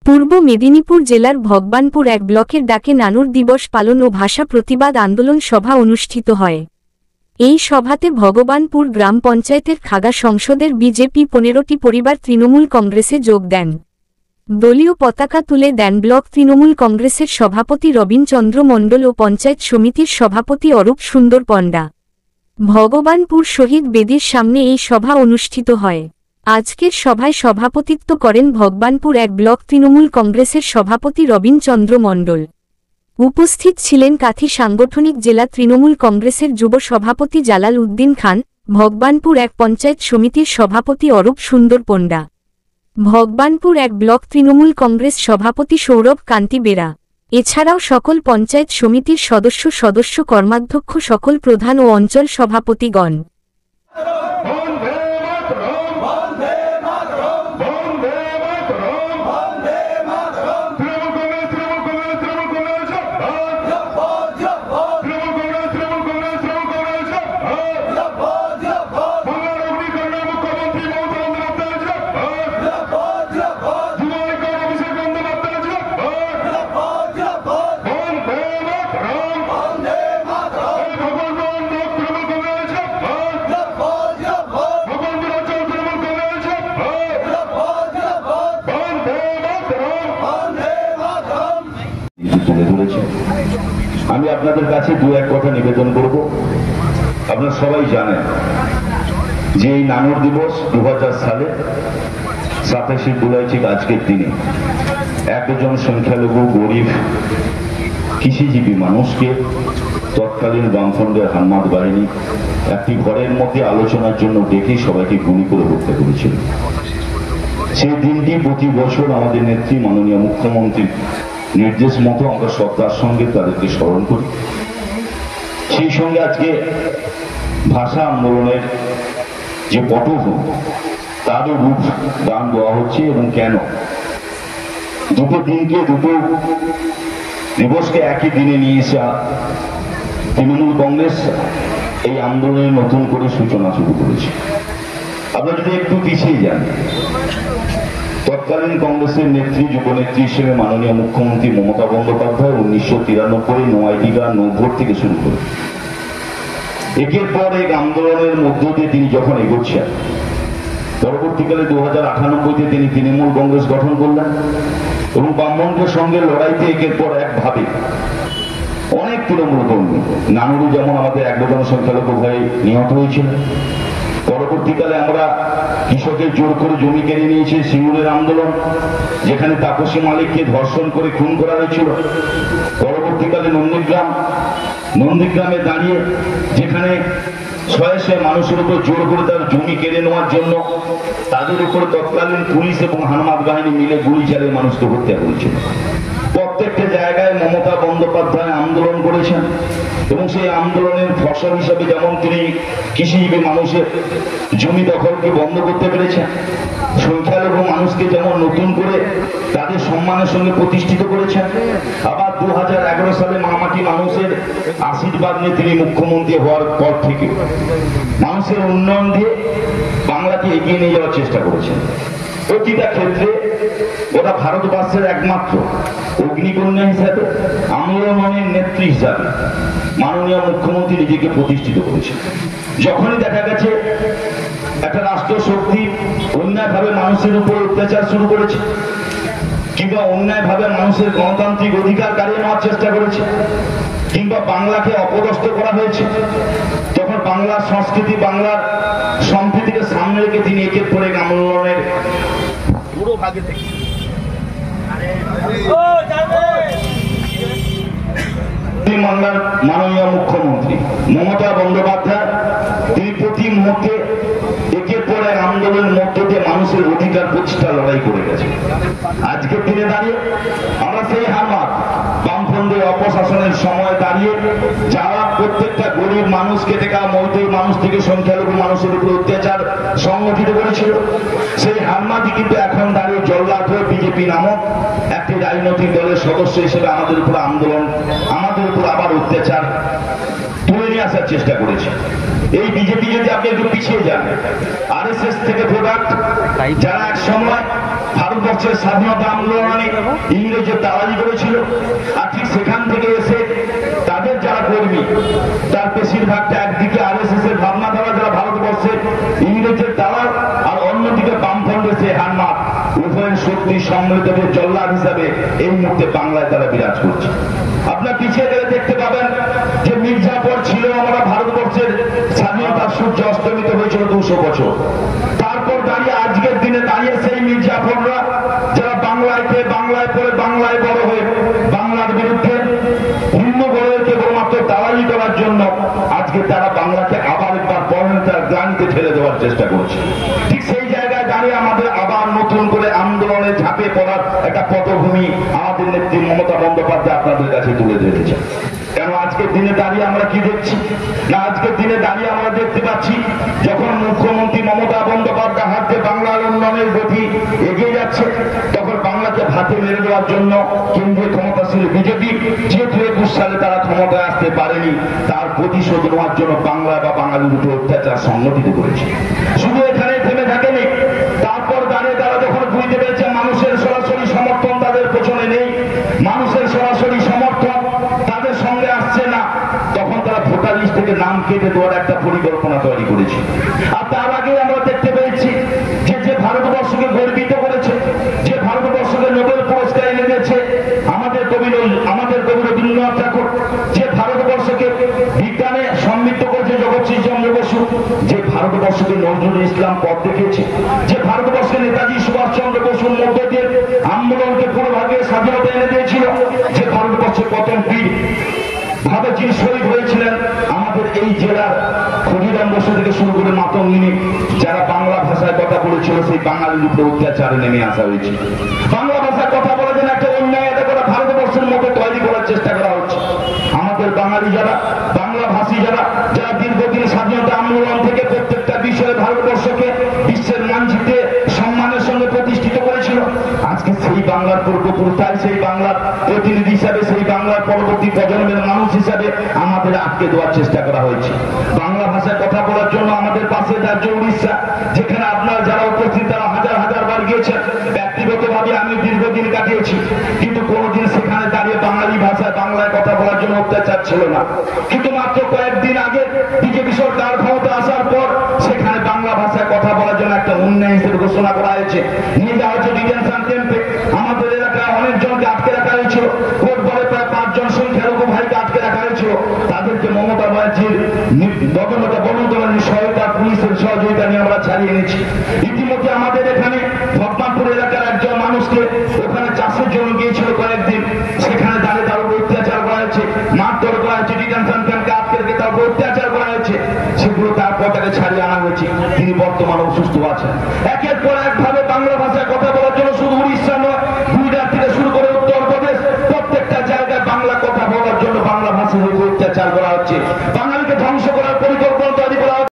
পূর্ব মেদিনীপুর জেলার ভগবানপুর এক ব্লকের ডাকে নানুর দিবস পালন ও ভাষা প্রতিবাদ আন্দোলন সভা অনুষ্ঠিত হয়। এই সভাতে ভগবানপুর গ্রাম পঞ্চায়েতের খাগা সংসদের বিজেপি 15টি পরিবার তৃণমূল কংগ্রেসে যোগ দেন। দলীয় পতাকা তুলে দেন ব্লক তৃণমূল কংগ্রেসের সভাপতি রবীন্দ্র মণ্ডল ও পঞ্চায়েত সমিতির সভাপতি অরূপ সুন্দর পণ্ডা। ভগবানপুর শহীদ বেদির সামনে এই সভা অনুষ্ঠিত হয়। আজকের সভায় সভাপতিত্ব করেন ভগবানপুর এক ব্লক তৃণমূল কংগ্রেসের সভাপতি রবীন্দ্র মণ্ডল। উপস্থিত ছিলেন কাথি সাংগঠনিক জেলা তৃণমূল কংগ্রেসের যুব সভাপতি জালাল উদ্দিন খান, ভগবানপুর এক পঞ্চায়েত সমিতির সভাপতি অরূপ সুন্দর পণ্ডা, ভগবানপুর এক ব্লক তৃণমূল কংগ্রেস সভাপতি সৌরভ কান্তি বেরা। এছাড়াও সকল পঞ্চায়েত সমিতির সদস্য কর্মাধ্যক্ষ, সকল প্রধান ও অঞ্চল সভাপতিগণ। আমি আপনাদের কাছে দু এক কথা নিবেদন করব। আপনারা সবাই জানেন যে এই নানুর দিবস 2000 সালে 27শে জুলাই ঠিক আজকের দিনে একজন সংখ্যালঘু গরিব কৃষিজীবী মানুষকে তৎকালীন বামফ্রন্টের হানমাদ বাহিনী একটি ঘরের মধ্যে আলোচনার জন্য ডেকে সবাইকে গুলি করে হত্যা করেছিল। সেই দিনটি প্রতি বছর আমাদের নেত্রী মাননীয় মুখ্যমন্ত্রী নির্দেশ মতো আমরা শ্রদ্ধার সঙ্গে তাদেরকে স্মরণ করি। সেই সঙ্গে আজকে ভাষা আন্দোলনের যে পটভূমি তারও রূপ দান দেওয়া হচ্ছে। এবং কেন দুটো দিনকে, দুটো দিবসকে একই দিনে নিয়ে এসে তৃণমূল কংগ্রেস এই আন্দোলনের নতুন করে সূচনা শুরু করেছে। আপনারা যদি একটু পিছিয়ে যান, তৎকালীন কংগ্রেসের নেত্রী, যুবনেত্রী হিসেবে মাননীয় মুখ্যমন্ত্রী Mamata Bandyopadhyay 1993 no ID card no vote থেকে শুরু করে একের পর এক আন্দোলনের মধ্য দিয়ে তিনি যখন এগোচ্ছেন, পরবর্তীকালে 2098-তে তিনি তৃণমূল কংগ্রেস গঠন করলেন এবং বামফ্রন্টের সঙ্গে লড়াইতে একের পর এক ভাবে অনেক তৃণমূল কর্মী, নানুরু যেমন আমাদের একজন সংখ্যালঘু ভাই নিহত হয়েছিল। পরবর্তীকালে আমরা কৃষকের জোর করে জমি কেড়ে নিয়েছি, সিঙ্গুরের আন্দোলন, যেখানে তাপসী মালিককে ধর্ষণ করে খুন করা হয়েছিল। পরবর্তীকালে নন্দীগ্রামে দাঁড়িয়ে যেখানে শয়ে মানুষের উপর জোর করে তার জমি কেড়ে নেওয়ার জন্য তাদের উপরে তৎকালীন পুলিশ এবং হানমাদ বাহিনী মিলে গুলি চালিয়ে মানুষকে হত্যা করেছিল। প্রত্যেকটা জায়গায় মমতা বন্দ্যোপাধ্যায় আন্দোলন করেছেন এবং সেই আন্দোলনের ফসল হিসাবে যেমন তিনি কৃষিজীবী মানুষের জমি দখলকে বন্ধ করতে পেরেছেন, সংখ্যালঘু মানুষকে যেমন নতুন করে তাদের সম্মানের সঙ্গে প্রতিষ্ঠিত করেছেন, আবার 2011 সালে মামাটি মানুষের আশীর্বাদ নিয়ে তিনি মুখ্যমন্ত্রী হওয়ার পর থেকে মানুষের উন্নয়ন দিয়ে বাংলাকে এগিয়ে নিয়ে যাওয়ার চেষ্টা করেছেন। প্রতিটা ক্ষেত্রে ওরা ভারতবর্ষের একমাত্র অগ্নিকন্যা হিসাবে, আন্দোলনের নেত্রী হিসাবে মাননীয় মুখ্যমন্ত্রী নিজেকে প্রতিষ্ঠিত করেছেন। যখনই দেখা গেছে একটা রাষ্ট্র শক্তি অন্যায়ভাবে মানুষের উপর অত্যাচার শুরু করেছে কিংবা অন্যায়ভাবে মানুষের গণতান্ত্রিক অধিকার কাড়িয়ে নেওয়ার চেষ্টা করেছে কিংবা বাংলাকে অপদস্থ করা হয়েছে, তখন বাংলার সংস্কৃতি, বাংলার সম্প্রীতিকে সামনে রেখে তিনি একের পর এক আন্দোলনের পুরো ভাগে থেকে বাংলার মাননীয় মুখ্যমন্ত্রী মমতা বন্দ্যোপাধ্যায় তিনি প্রতি মুহূর্তে একের পর এক আন্দোলনের মধ্য দিয়ে মানুষের অধিকার প্রতিষ্ঠা লড়াই করে গেছে। আজকের দিনে দাঁড়িয়ে আমরা সেই হারমাত বামফ্রন্টের অপশাসনের সময় দাঁড়িয়ে যারা প্রত্যেকটা গরিব মানুষকে থেকে মজদুর মানুষ থেকে সংখ্যালঘু মানুষের উপর অত্যাচার সংগঠিত করেছিল, সেই হারমাতই কিন্তু এখন দাঁড়িয়ে জল্লাদ হয়ে বিজেপি নামক একটি রাজনৈতিক দলের সদস্য হিসেবে আমাদের উপর আন্দোলন, আমাদের উপর আবার অত্যাচার তুলে নিয়ে আসার চেষ্টা করেছে। এই বিজেপি যদি আপনি একটু পিছিয়ে যান, আরএসএস থেকে প্রোডাক্ট, যারা এক সময় ভারতবর্ষের স্বাধীনতা আন্দোলনে ইংরেজের দালালি করেছিল। আর ঠিক সেখান থেকে এসে তাদের যারা কর্মী তার বেশিরভাগটা একদিকে আরএসএস এর ভাবনা দ্বারা যারা ভারতবর্ষে ইংরেজের দালাল, আর অন্যদিকে বামফ্রন্টের সে হানমাত, উভয়ের শক্তি সম্মিলিত জল্লাদ হিসাবে এই মুহূর্তে বাংলায় তারা বিরাজ করছে। আপনার পিছিয়ে গেলে দেখতে পাবেন যে মির্জাপুর ছিল আমরা ভারতবর্ষের স্বাধীনতার সূর্য অস্তমিত হয়েছিল 200 বছর। তারপর দাঁড়িয়ে আজকের দিনে দাঁড়িয়ে সেই মির্জাপুররা যারা বাংলায় পড়ে বাংলায় বড় হয়ে বাংলার বিরুদ্ধে ভিন্ন গড়ে কেবলমাত্র দালালি করার জন্য আজকে তারা বাংলাকে আবার একবার পরনেতার গ্লানিতে ঠেলে দেওয়ার চেষ্টা করছে। ঠিক সেই জায়গায় দাঁড়িয়ে আমাদের আবার নতুন করে আন্দোলনে ঝাঁপিয়ে পড়ার একটা পটভূমি আমাদের নেত্রী মমতা বন্দ্যোপাধ্যায় আপনাদের কাছে তুলে ধরেছে। কেন আজকের দিনে দাঁড়িয়ে আমরা কি দেখছি না, আজকের দিনে দাঁড়িয়ে আমরা দেখতে পাচ্ছি যখন মুখ্যমন্ত্রী মমতা বন্দ্যোপাধ্যায় হাতে বাংলার উন্নয়নের গতি এগিয়ে যাচ্ছে, তখন বাংলাকে ভাতে মেরে দেওয়ার জন্য কেন্দ্রীয় ক্ষমতাশীল বিজেপি যেহেতু 21 সালে তারা ক্ষমতায় আসতে পারেনি, তার প্রতিশোধ নেওয়ার জন্য বাংলা বা বাঙালির উপর অত্যাচার সংগঠিত করেছে। শুধু এখানে থেমে থাকেনি, তারপর দাঁড়িয়ে তারা যখন বুঝতে পেরেছে মানুষের সরাসরি সমর্থন তাদের পেছনে নেই, মানুষের সরাসরি সমর্থন তাদের সঙ্গে আসছে না, তখন তারা ভোটার লিস্ট থেকে নাম কেটে দেওয়ার একটা পরিকল্পনা তৈরি করেছে। আর তার আগে আমরা দেখতে পেয়েছি যে ভারতবর্ষকে গর্বিত করেছে, যে ভারতবর্ষকে নোবেল পুরস্কার এনে দিয়েছে আমাদের কবি রবীন্দ্রনাথ ঠাকুর, যে ভারতবর্ষকে বিজ্ঞানে সমৃদ্ধ করেছে জগৎশ্রী চন্দ্র বসু, যে ভারতবর্ষকে নজরুল ইসলাম পথ দেখেছে, যে ভারতবর্ষে নেতাজি সুভাষ চন্দ্র বসুর মধ্য দিয়ে আন্দোলনকে পুরোভাগে স্বাধীনতা এনে দিয়েছিল, যে ভারতবর্ষের প্রথম বীর ভাবে যিনি শহীদ হয়েছিলেন আমাদের এই জেলার ক্ষুদিরাম বসু থেকে শুরু করে মাতঙ্গিনী, যারা বাংলা ভাষায় কথা বলেছিল সেই বাঙালির উপরে অত্যাচারে নেমে আসা হয়েছে। বাংলা ভাষায় কথা বলার জন্য একটা অন্যায় এটা করে ভারতবর্ষের মতো তৈরি করার চেষ্টা করা হচ্ছে। আমাদের বাঙালি যারা বাংলা ভাষী যারা দীর্ঘদিন স্বাধীনতা আন্দোলন থেকে প্রত্যেকটা বিষয়ে ভারতবর্ষকে বিশ্বের মানচিত্রে সম্মানের সঙ্গে প্রতিষ্ঠিত করেছিল, আজকে সেই বাংলার পূর্বপুরুষায় সেই বাংলার প্রতিনিধি হিসাবে সেই বাংলার পরবর্তী প্রজন্মের মানুষ হিসাবে আমাদের আটকে দেওয়ার চেষ্টা করা হয়েছে। বাংলা ভাষায় কথা বলার জন্য আমাদের পাশে রাজ্য উড়িষ্যা, যেখানে আপনারা যারা উপস্থিত তারা হাজার হাজার বার গিয়েছেন, ব্যক্তিগতভাবে আমি দীর্ঘদিন কাটিয়েছি, কিন্তু কোনোদিন সেখানে দাঁড়িয়ে বাঙালি ভাষায় বাংলায় কথা বলার জন্য অত্যাচার ছিল না। কিন্তু মাত্র কয়েকদিন আগে বিজেপি সরকার ক্ষমতা আসার পর সেখানে বাংলা ভাষায় কথা বলার জন্য একটা উন্নয়ন হিসেবে ঘোষণা করা হয়েছে, নিয়ে যাওয়া হচ্ছে ডিটেনশন ক্যাম্পে। আমাদের এলাকায় অনেকজনকে আটকে রাখা হয়েছিল, কোর্ট বলে প্রায় 5 জন সংখ্যালঘু ভাইকে আটকে রাখা হয়েছিল, তাদেরকে মমতা ব্যানার্জির সহায়তা পুলিশের সহযোগিতা নিয়ে আমরা ছাড়িয়ে এনেছি। ইতিমধ্যে আমাদের এখানে ভগবানপুর এলাকার একজন মানুষকে ওখানে চাষের জন্য গিয়েছিল কয়েকদিন, সেখানে দাঁড়িয়ে তার উপর অত্যাচার করা হয়েছে, মারধর করা হয়েছে, ডিটেনশন ক্যাম্পে আটকে রেখে তার উপর অত্যাচার করা হয়েছে, সেগুলো তারপর তাকে ছাড়িয়ে আনা হয়েছে। তিনি বর্তমানে অসুস্থ আছেন। একের পর